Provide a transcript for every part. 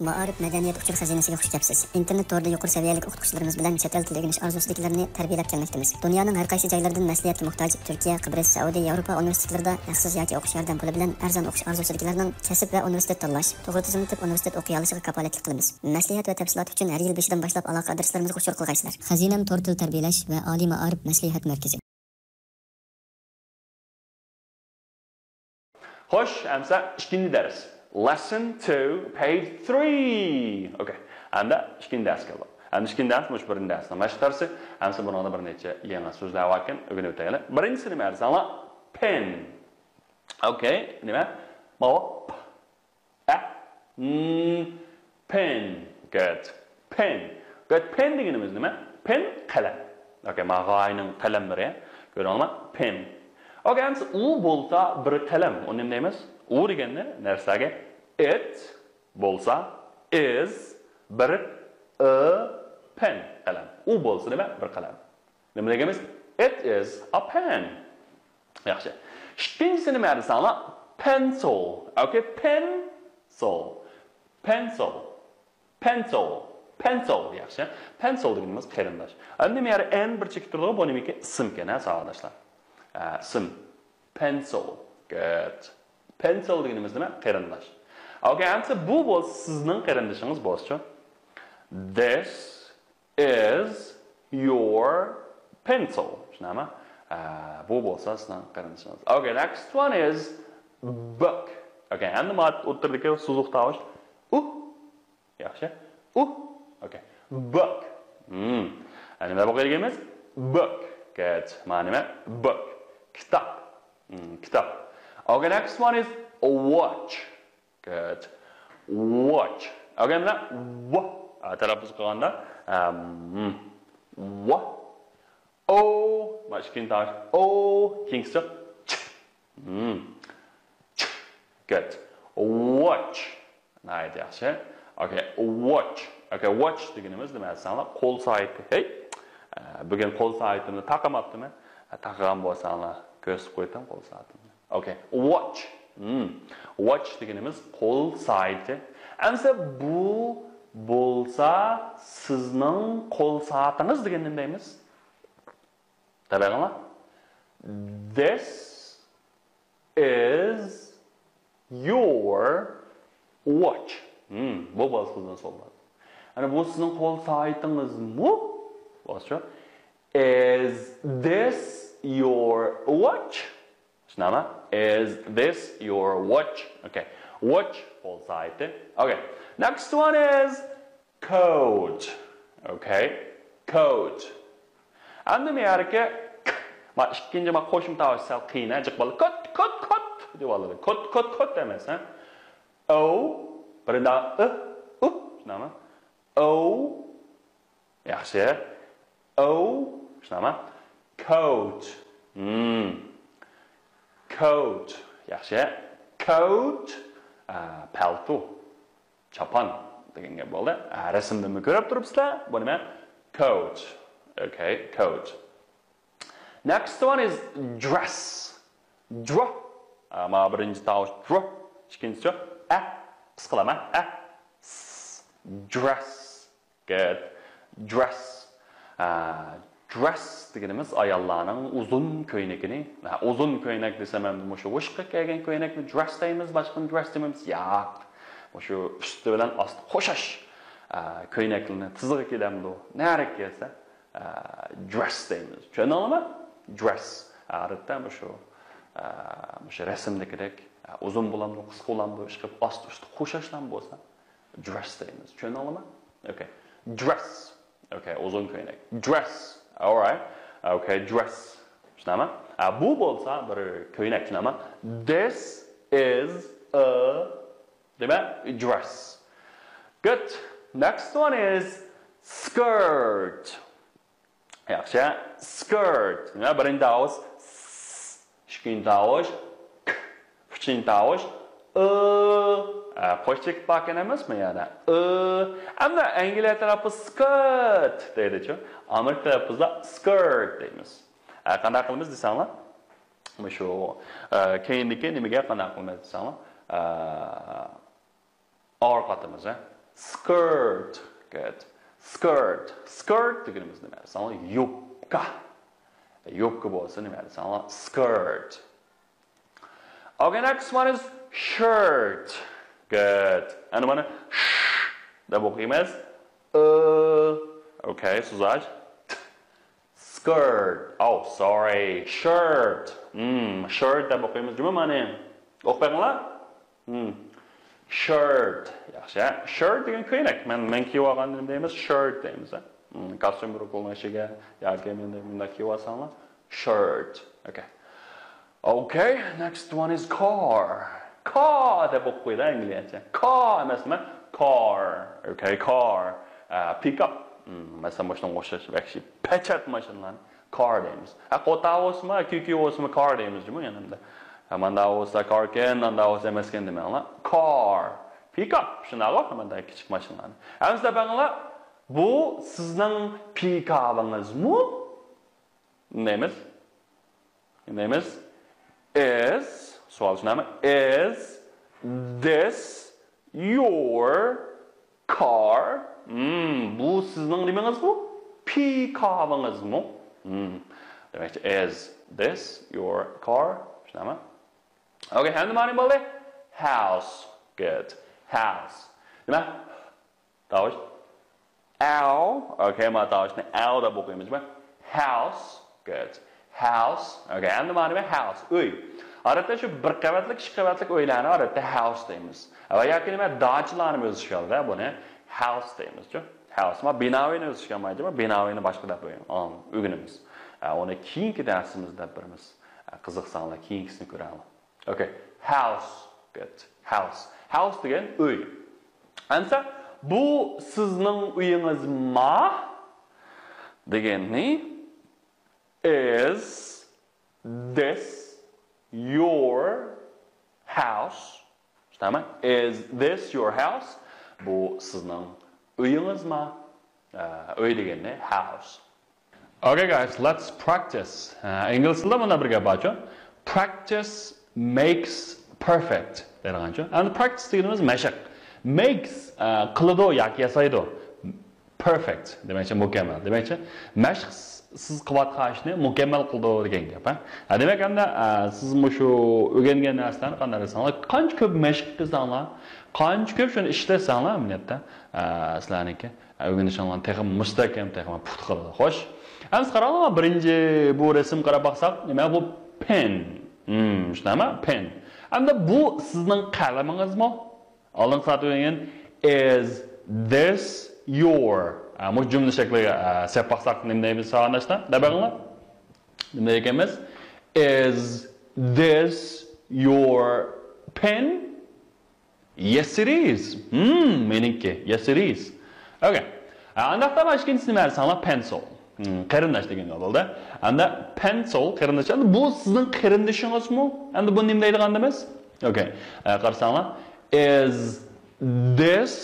Ma'arif madaniyat uchur xazinasiga xush kelibsiz. Internet torida yuqori saviyalik o'qituvchilarimiz bilan chet el tili o'rganish orzusidagilarni tarbiyalab kelmoqdamiz. Dunyoning har qaysi joylaridan maslahatga muhtoj Turkiya, Qibrис, Saudiya, Yevropa universitetlarida haqsiz yoki o'qish yordam puli bilan arzon o'qish orzusidagilarning kasb va universitet tanlash, to'g'ri tizimli universitet o'qiy olishiga kafolatlik qilamiz. Maslahat va tafsilot uchun har yil 5dan boshlab aloqa adreslarimizga uchur qilgaysizlar. Xazinam tor til tarbiyalash va oliy ma'arif maslahat markazi. Xo'sh, amsa ikkinchi dars. Lesson 2, page 3. Okay. Anda ikkinchi dars keldi. Anda ikkinchi dars mush birinchi darsdan mashqarsi, amsa buningda bir necha yangi so'zlar bor ekan, o'rganib o'taylik. Birinchisi nima dersanglar? Pen. Okay, nima? Mop. Pen. Good. Pen. Good. Pen deganimiz nima? Pen qalam. Okay, ma'g'ayning qalamlari. Ko'ringizmi? Pen. Okay, amsa u bo'lsa bir qalam. Uni nima deymiz? U deganda narsaga it bo'lsa is bir pen qalam. U bo'lsa nima? Bir qalam. Nima deganimiz? It is a pen. Yaxshi. Ikkinchisi nima desanglar? Pencil. Okay, pencil. Pencil. Pencil. Pencil yaxshi. Pencil deganimiz qarindosh. Endi men yana n bir chekib turdi, bu nimaki ism ekan, savoldoshlar. Ism. Pencil. Good. Pencil deganimiz nima? Qarindosh. Okay, amsa bu bo'lsa sizning qarindoshingiz bo'lsa. This is your pencil. Shunami? Bu bo'lsa sizning qarindoshingiz. Okay, next one is book. Okay, endi mat o'tirdiki so'zliq tovush. Yaxshi. Okay. Book. Nima bo'lganimiz? Book. Good. Ma'na nima? Book. Kitob. Kitob. Okay, next one is a watch. Good. Watch. Okay, now what? Telaffuz qilganda what? O, mashkin tash. O, kingsta. Good. Watch. Nice, yaxshi. Okay, watch. Okay, watch deganimiz nima desanlar? Qo'l soati. Hey. Bugun qo'l soatini taqamabdimi? Taqagan bo'lsanlar, ko'rsatib qo'ydim qo'l soatini. Okay, watch. Watch deganimiz qo'l soati. Amsa bu bo'lsa sizning qo'l soatingiz degan nima deymiz? Tabiiymi? This is your watch. Bu bo'lsa sizning so'zlar. Ana bu sizning qo'l soatingizmi? Boshqa. Is this your watch? Shnama? Is this your watch? Okay. Watch, full side. Okay. Next one is coat. Okay. Coat. And the America, ma ikkinchi ma qo'shim tavsiya qiyin, jiq bo'ladi. Kot deb oladi. Kot demas, ha? O, birinda shnama? O. Yaxshi. O, shnama? Coat. Coat. Yaxshi. Coat. Palto. Chapan deganga bo'ldi. Rasmda ko'rib turibsizlar? Bu nima? Coat. Okay, coat. Next one is dress. Dress. Ma birinchi tovush dress. Ikkinchisi qisqalama. Dress. Good. Dress. Dress deganimiz ayollarning uzun ko'ynagini, uzun ko'ynak desam ham o'sha o'shqa kelgan ko'ynakni dress deymiz, boshqa dress deymiz. Yo'q. O'sha usti bilan osti qo'shash ko'ynaklarni tizig'i kelamdi. Nari kelsa dress deymiz. Tushunarlimi? Dress. Odatda o'sha rasmdagidek uzun bo'lamdi, qisqa bo'lamdi, ishqib osti usti qo'shashdan bo'lsa dress deymiz. Tushunarlimi? Okay. Dress. Okay, uzun ko'ynak. Dress. All right. Okay, dress. Shnama? Bu bo'lsa bir ko'ynak shnama. This is a dress. Good. Next one is skirt. Yaxshi. Skirt. Nima birinchi tovush? Ikkinchi tovush. Uchinchi tovush. Qo'shchik bakkan emasmi yana? Ammo Angliya tarafi skirt deydi-ku. Amerika tarafida skirt deymiz. Qanday qilamiz desanglar? Shu keyindagi nimaga qanday qilamiz desanglar? Orqatimiz, skirt. Good. Skirt. Skirt deganimiz nima? Masalan, yubka. Yubka bo'lsa nima? Masalan, skirt. Okay, next one is shirt. Good. And mana sh deb o'qiymiz. Okay, so'zaj. Skirt. Oh, sorry. Shirt. Shirt deb o'qiymiz. Nima ma'ni? O'qibanglar? Shirt. Yaxshi. Shirt degan ko'ylak. Men kiyib olgandim deymiz, shirt deymiz. Kostyum qo'llashiga yoki menda bunda kiyib olsanglar, shirt. Okay. Okay, next one is car. Car deb o'qiydi inglizcha. Car emasmi? Car. Okay, car. Pick up. Masalan, boshdan o'xshash vaqti pechat mashinalarni car deymiz. Qota o'sma, QQ o'sma car deymiz, juma yanimda. Manda o'sa car ken, manda o'sa emas ken demaylar. Car. Pick up. Shunaqa manda kichik mashinalarni. Ammo banglar, bu sizning pick up'ingizmi? Neymiz? Neymiz? Is, savol shunami? Is this your car? Bu sizning nimangiz bu? Pick-up'ingizmi? Demak, is this your car? Shunami? Okay, endi ma'ni bo'ldi? House. Good. House. Nima? Tovush. Ow. Okay, ma tovushni ow deb o'qiymiz. House. Good. House. Okay, endi ma'ni nima? House. Uy. Odatda shu bir qavatlik, ikki qavatlik uylarni odatda house deymiz. Va yoki nima dachlarni o'zishganda buni house deymiz-ku. House. Ma binoyni o'zishganmaydi, binoyni boshqa deb qo'yamiz. Uygunimiz. Uni keyingi darsimizda birimiz qiziqsanlar, keyingisini ko'ramiz. Okay. House. Good. House. House degan uy. Ansa bu sizning uyingizmi? Deganni is this your house? Tamam. Is this your house? Bu sizning uyingizmi? Uy deganni house. Okay guys, let's practice. İngilis tilida bunda bir gap bor. Practice makes perfect degancha. And practice deganimiz mashq. Makes qiladi yoki yasaydi. Perfect demakchi mukammal. Demakchi mashq siz qilayotgan ishni mukammal qildi degan gap. Demak endi siz shu o'rgangan narsalarni qanday qilsanglar, qancha ko'p mashq qilsanglar, qancha ko'p shuni ishlasanglar, minatda sizlarniki o'rganishinglarni texnik mustahkam, texnik puxta qiladi. Xo'sh. Endi qaranglar, birinchi bu rasm qarab baqsak, nima bu pen. Shunami? Pen. Endi bu sizning qalamingizmi? Oldin so'ragan is this your bu cümle şekliga sep baqsak nima deymiz savollashda? Dabanglar. Nima deymiz? Is this your pen? Yes it is. Meniki. Yes it is. Okay. Andaqda başkinchisi nima desanglar? Pencil. Qarindosh degan bo'ldi. Anda pencil qarindosh. Endi bu sizning qarindishingizmi? Endi bu nima deydigandimiz? Okay. Qarasanglar, is this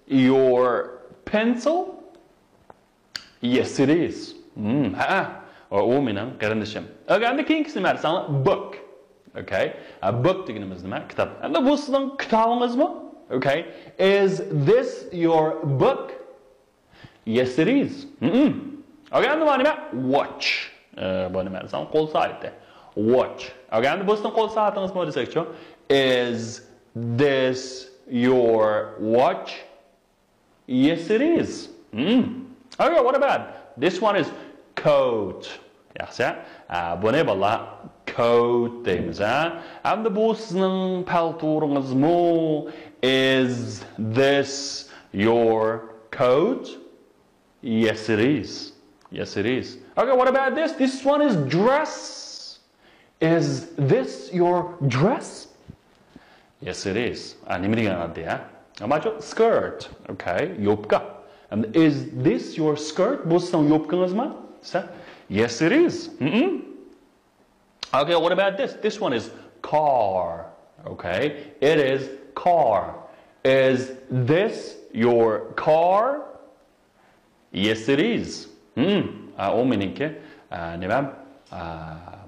your pencil? Yes it is. O mening qarindishim. Okay, endi keyingisi nima desanglar? Book. Okay. Book deganimiz nima? Kitob. Endi bu sizning kitobingizmi? Okay. Is this your book? Yes it is. Okay, endi bu nima? Watch. Bu nima desam, qo'l soati. Watch. Okay, endi bu sizning qo'l soatingizmi desakchi? Is this your watch? Yes it is. Okay, what about this one is coat. Yaxshi. Bu ne bo'la? Coat deymiz, Endi bu sizning paltoringizmi? Is this your coat? Yes it is. Yes it is. Okay, what about this? This one is dress. Is this your dress? Yes it is. Nima deganadi, Amacho skirt. Okay, yopka. And is this your skirt? Bu sizning yopkangizmi? Yes it is. Okay, what about this? This one is car. Okay, it is car. Is this your car? Yes it is. O meniki nima?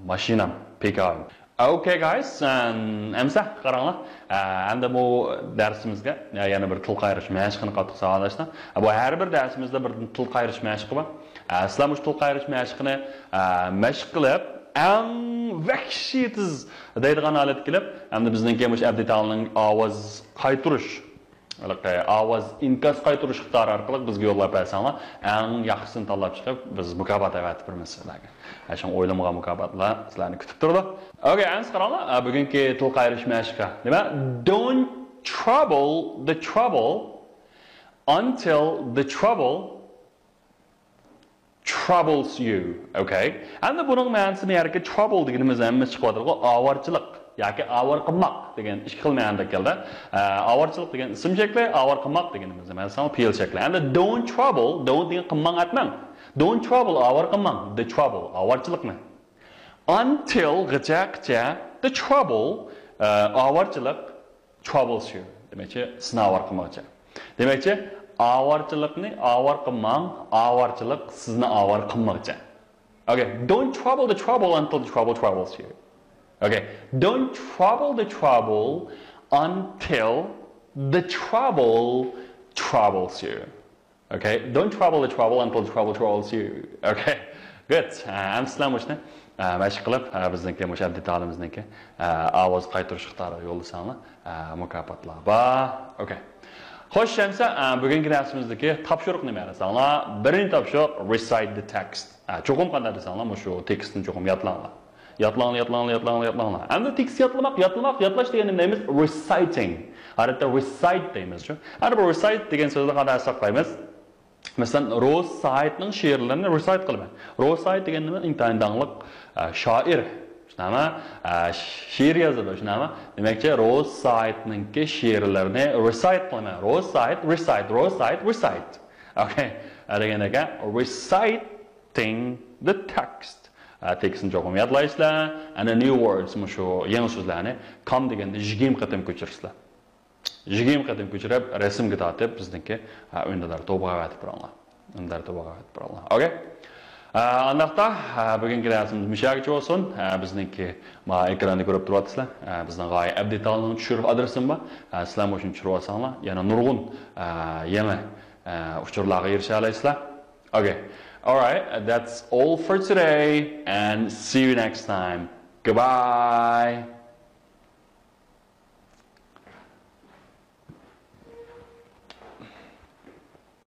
Mashinam, pickup. Okay guys, әмсә қараңlar. Әмді бұл дәрісімізге яғни бір тіл қайырыш мәшқini қаттық сағалашына. Бұл әрбір дәрісімізде бір тіл қайырыш мәшқi бар. Сілер бұл тіл қайырыш мәшқini мәшқ қылып, әң вәкшетіз deydigan alet kelib, әмді біздің кеміш әбдеталының avaz qaytırış ovoz inkas qaytirish iqtidori orqali bizga yo'llab bersanlar, eng yaxshisini tanlab chiqib, biz mukofot avatib beramiz sizlarga. Ashun o'ylamag'an mukofotlar sizlarni kutib turdi. Okay, endi qaranglar, bugungi til qayrish mashqi. Nima? Don't trouble the trouble until the trouble troubles you. Okay? Endi buning ma'nosini yerga trouble deganimiz hamma chiqib o'tiradi, avorchilik. yoki avar qilmoq degan ikki xil ma'noda keldi. Avarchilik degan ism shakli, avar qilmoq deganimiz masalan fe'l shakli. Endi don't trouble, don't degan qilmoq atmang. Don't trouble avar qilmoq, the trouble avarchilikni. Until gacha the trouble avarchilik troubles you. Demakchi, sizni avar qilmoqchi. Demakchi, avarchilikni avar qilmoq, avarchilik sizni avar qilmoqchi. Okay, don't trouble the trouble until the trouble troubles you. Okay, don't trouble the trouble until the trouble troubles you. Okay, don't trouble the trouble until the trouble troubles you. Okay, good. I'm sizlarni mashq qilib, bizniki mushabbi ta'limimizniki ovoz qaytirish iqtidori yo'llasanlar, mukofotlar bor. Okay. Xo'sh, Shamsa, bugungi darsimizdagi topshiriq nima desanglar? Birinchi topshiriq recite the text. Cho'qim qanday desanglar, shu tekstni cho'qim yodlanglar. Yodlanglar. Endi tekst yodlash degan nima? Reciting. Odatda recite deymiz. Ana bu recite degan so'zni qanday saqlaymiz? Masalan, Ro'saytning she'rlarini recite qilaman. Ro'sayt degan nima? Intayin dangliq shoir. Shunami? She'r yozadi, shunami? Demakchi, Ro'saytningki she'rlarini recite qilaman. Recite. Okay. Degan ekan, reciting the text. Tekstni cho'qim yodlaysizlar, ana new words shu yangi so'zlarni kom deganda 20 qatim ko'chirsizlar. 20 qatim ko'chirib, rasmga tortib bizniki o'yinlar to'g'ri avatib turadilar. Okay? Undaqda bugungi darsimiz mushakcha bo'lsin. Bizniki ekranda ko'rib turibsizlar. Bizning g'oya abdetalning tushirib adresim bor. Sizlar o'shin tushirib olsanglar, yana nurg'un yangi uchurlarga erisha olasizlar. Okay. Alright, that's all for today and see you next time. Goodbye.